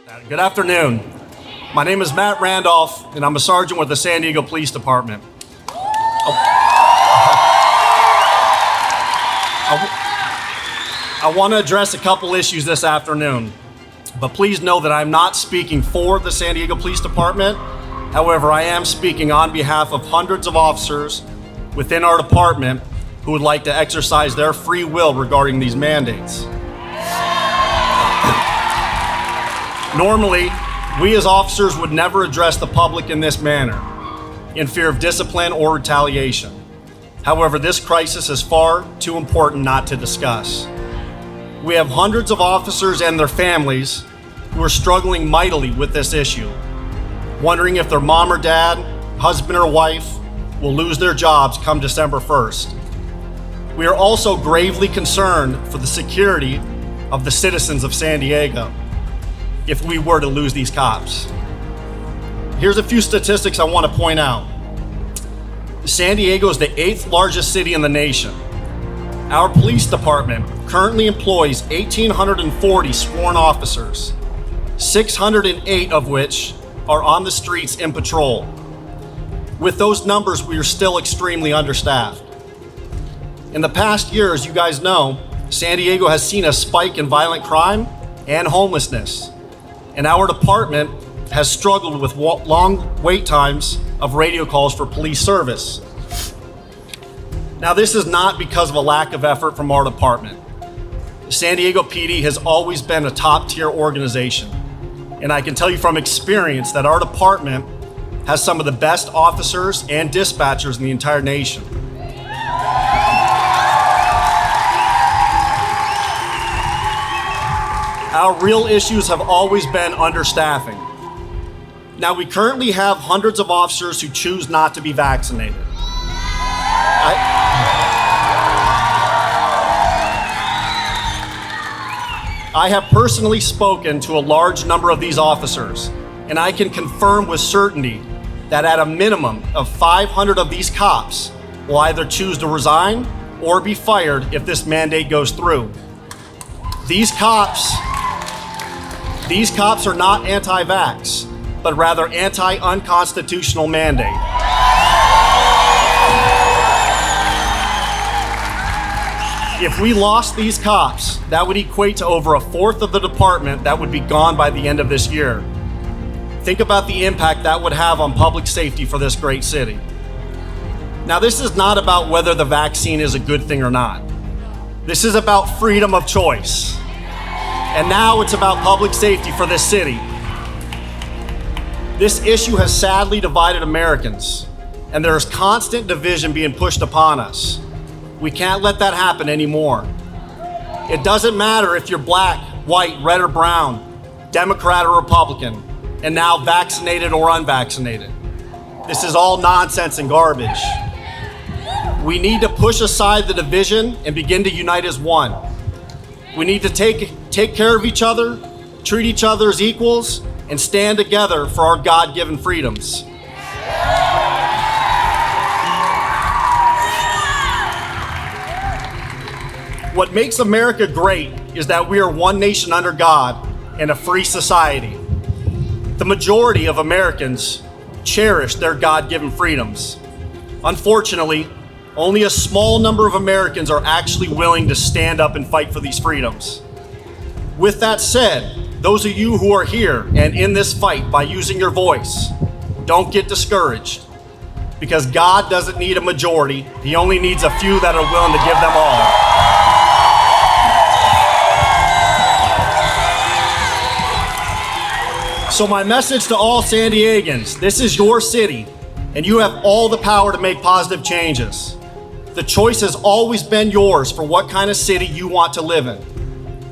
Good afternoon. My name is Mat Randolph, and I'm a sergeant with the San Diego Police Department. I want to address a couple issues this afternoon, but please know that I'm not speaking for the San Diego Police Department. However, I am speaking on behalf of hundreds of officers within our department who would like to exercise their free will regarding these mandates. Normally, we as officers would never address the public in this manner, in fear of discipline or retaliation. However, this crisis is far too important not to discuss. We have hundreds of officers and their families who are struggling mightily with this issue, wondering if their mom or dad, husband or wife will lose their jobs come December 1st. We are also gravely concerned for the security of the citizens of San Diego if we were to lose these cops. Here's a few statistics I want to point out. San Diego is the 8th largest city in the nation. Our police department currently employs 1,840 sworn officers, 608 of which are on the streets in patrol. With those numbers, we are still extremely understaffed. In the past year, as you guys know, San Diego has seen a spike in violent crime and homelessness, and our department has struggled with long wait times of radio calls for police service. Now, this is not because of a lack of effort from our department. San Diego PD has always been a top-tier organization, and I can tell you from experience that our department has some of the best officers and dispatchers in the entire nation. Our real issues have always been understaffing. Now, we currently have hundreds of officers who choose not to be vaccinated. I have personally spoken to a large number of these officers, and I can confirm with certainty that at a minimum of 500 of these cops will either choose to resign or be fired if this mandate goes through. These cops are not anti-vax, but rather anti-unconstitutional mandate. If we lost these cops, that would equate to over a fourth of the department that would be gone by the end of this year. Think about the impact that would have on public safety for this great city. Now, this is not about whether the vaccine is a good thing or not. This is about freedom of choice. And now it's about public safety for this city. This issue has sadly divided Americans, and there is constant division being pushed upon us. We can't let that happen anymore. It doesn't matter if you're black, white, red or brown, Democrat or Republican, and now vaccinated or unvaccinated. This is all nonsense and garbage. We need to push aside the division and begin to unite as one. We need to take care of each other, treat each other as equals, and stand together for our God-given freedoms. What makes America great is that we are one nation under God and a free society. The majority of Americans cherish their God-given freedoms. Unfortunately, only a small number of Americans are actually willing to stand up and fight for these freedoms. With that said, those of you who are here and in this fight by using your voice, don't get discouraged, because God doesn't need a majority. He only needs a few that are willing to give them all. So my message to all San Diegans, this is your city, and you have all the power to make positive changes. The choice has always been yours for what kind of city you want to live in.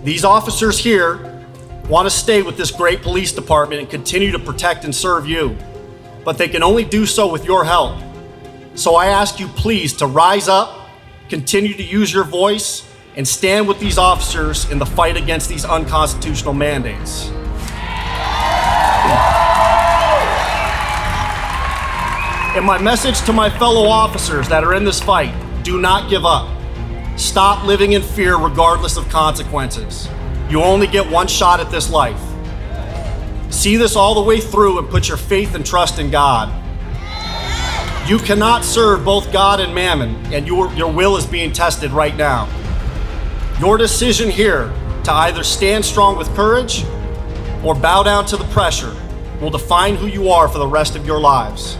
These officers here want to stay with this great police department and continue to protect and serve you, but they can only do so with your help. So I ask you please to rise up, continue to use your voice, and stand with these officers in the fight against these unconstitutional mandates. And my message to my fellow officers that are in this fight, do not give up. Stop living in fear regardless of consequences. You only get one shot at this life. See this all the way through and put your faith and trust in God. You cannot serve both God and mammon, and your will is being tested right now. Your decision here to either stand strong with courage or bow down to the pressure will define who you are for the rest of your lives.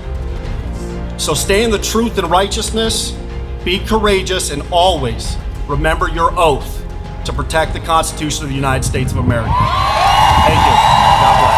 So stay in the truth and righteousness, be courageous, and always remember your oath to protect the Constitution of the United States of America. Thank you. God bless.